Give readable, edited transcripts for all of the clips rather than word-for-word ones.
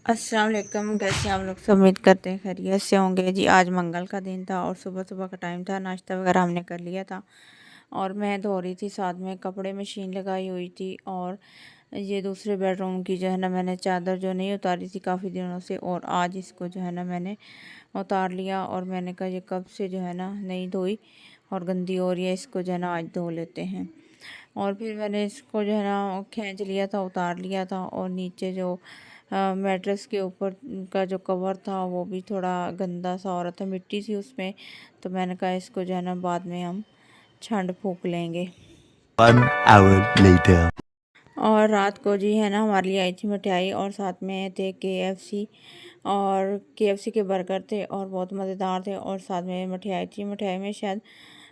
अस्सलाम वालेकुम। कैसे आप लोग? सब उम्मीद करते हैं खैरियत से होंगे। जी आज मंगल का दिन था और सुबह सुबह का टाइम था। नाश्ता वगैरह हमने कर लिया था और मैं धो रही थी, साथ में कपड़े मशीन लगाई हुई थी। और ये दूसरे बेडरूम की जो है ना, मैंने चादर जो नहीं उतारी थी काफ़ी दिनों से, और आज इसको जो है ना मैंने उतार लिया। और मैंने कहा ये कब से जो है ना नहीं धोई और गंदी हो रही है, इसको जो है ना आज धो लेते हैं। और फिर मैंने इसको जो है ना खींच लिया था, उतार लिया था। और नीचे जो मैट्रेस के ऊपर का जो कवर था वो भी थोड़ा गंदा सा हो रहा था, मिट्टी थी उसमें। तो मैंने कहा इसको जो है ना बाद में हम छंड फूंक लेंगे। 1 hour later. और रात को जी है ना हमारे लिए आई थी मिठाई, और साथ में थे KFC। और KFC के बर्गर थे और बहुत मज़ेदार थे। और साथ में मिठाई थी, मिठाई में शायद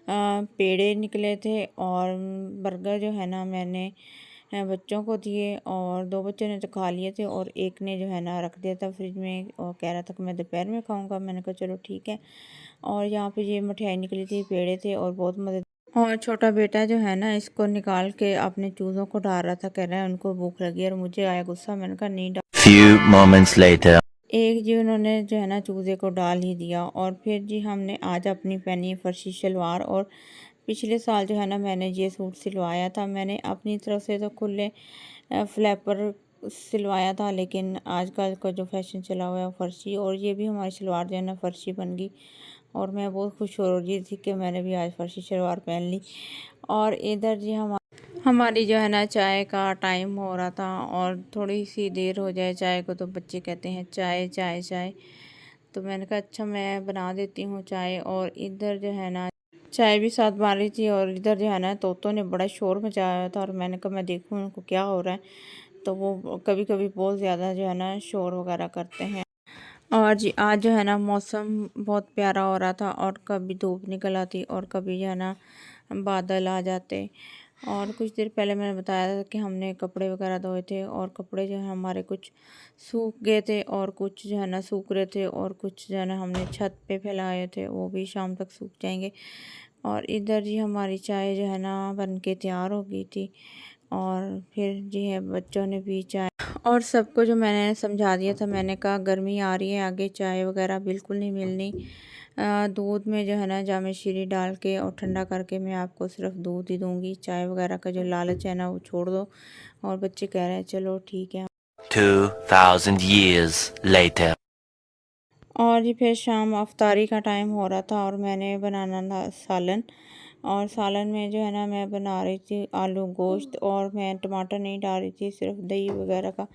पेड़े निकले थे। और बर्गर जो है ना मैंने बच्चों को दिए, और 2 बच्चों ने तो खा लिए थे और एक ने जो है ना रख दिया था फ्रिज में और कह रहा था कि मैं दोपहर में खाऊंगा। मैंने कहा चलो ठीक है। और यहाँ पे ये मिठाई निकली थी, पेड़े थे और बहुत मज़े। और छोटा बेटा जो है ना इसको निकाल के अपने चूज़ों को डाल रहा था, कह रहा है उनको भूख लगी है। और मुझे आया गुस्सा, मैंने कहा नहीं डाल। Few moments later. एक जी उन्होंने जो है ना चूज़े को डाल ही दिया। और फिर जी हमने आज अपनी पहनी है फर्शी शलवार। और पिछले साल जो है ना मैंने ये सूट सिलवाया था, मैंने अपनी तरफ से तो खुले फ्लैपर सिलवाया था, लेकिन आजकल का जो फैशन चला हुआ है वो फर्शी। और ये भी हमारी शलवार जो है ना फर्शी बन गई। और मैं बहुत खुश हो रही थी कि मैंने भी आज फर्शी शलवार पहन ली। और इधर जी हमारी जो है ना चाय का टाइम हो रहा था, और थोड़ी सी देर हो जाए चाय को तो बच्चे कहते हैं चाय चाय चाय। तो मैंने कहा अच्छा मैं बना देती हूँ चाय। और इधर जो है ना चाय भी साथ बन रही थी, और इधर जो है ना तोतों ने बड़ा शोर मचाया था। और मैंने कहा मैं देखूँ उनको क्या हो रहा है। तो वो कभी कभी बहुत ज़्यादा जो है ना शोर वगैरह करते हैं। और जी आज जो है ना मौसम बहुत प्यारा हो रहा था, और कभी धूप निकल आती और कभी जो है ना बादल आ जाते। और कुछ देर पहले मैंने बताया था कि हमने कपड़े वगैरह धोए थे, और कपड़े जो है हमारे कुछ सूख गए थे और कुछ जो है ना सूख रहे थे, और कुछ जो है ना हमने छत पे फैलाए थे, वो भी शाम तक सूख जाएंगे। और इधर जी हमारी चाय जो है ना बन के तैयार हो गई थी। और फिर जी है बच्चों ने पी चाय। और सबको जो मैंने समझा दिया था, मैंने कहा गर्मी आ रही है, आगे चाय वगैरह बिल्कुल नहीं मिलनी। दूध में जो है ना जामे शीरी डाल के और ठंडा करके मैं आपको सिर्फ दूध ही दूंगी। चाय वगैरह का जो लालच है ना वो छोड़ दो। और बच्चे कह रहे हैं चलो ठीक है। 2000 years later. और जी फिर शाम अफ्तारी का टाइम हो रहा था, और मैंने बनाना था सालन। और सालन में जो है ना मैं बना रही थी आलू गोश्त, और मैं टमाटर नहीं डाल रही थी, सिर्फ दही वगैरह का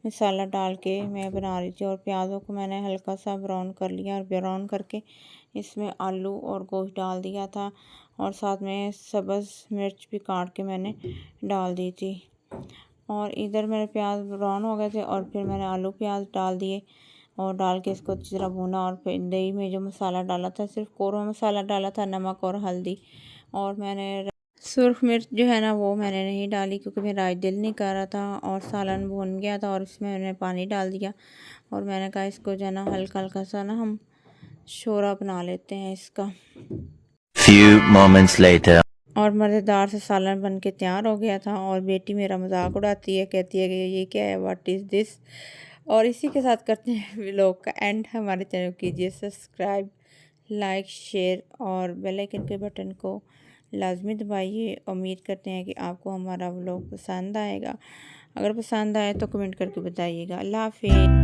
मसाला डाल के मैं बना रही थी। और प्याज़ों को मैंने हल्का सा ब्राउन कर लिया, और ब्राउन करके इसमें आलू और गोश्त डाल दिया था। और साथ में सब्ज़ मिर्च भी काट के मैंने डाल दी थी। और इधर मेरे प्याज ब्राउन हो गए थे, और फिर मैंने आलू प्याज डाल दिए और डाल के इसको अच्छी तरह भूना। और फिर दही में जो मसाला डाला था, सिर्फ कौरमा मसाला डाला था, नमक और हल्दी। और मैंने सुरख मिर्च जो है ना वो मैंने नहीं डाली, क्योंकि मेरा आज दिल नहीं कर रहा था। और सालन भुन गया था और इसमें मैंने पानी डाल दिया। और मैंने कहा इसको जो है ना हल्का हल्का सा ना हम शोरा बना लेते हैं इसका। Few moments later. और मज़ेदार से सालन बन के तैयार हो गया था। और बेटी मेरा मजाक उड़ाती है, कहती है कि ये क्या है, व्हाट इज़ दिस। और इसी के साथ करते हैं व्लॉग का एंड। हमारे चैनल कीजिए सब्सक्राइब, लाइक, शेयर और बेल आइकन के बटन को लाजमी दबाइए। उम्मीद करते हैं कि आपको हमारा व्लॉग पसंद आएगा। अगर पसंद आए तो कमेंट करके बताइएगा। अल्लाह हाफिज़।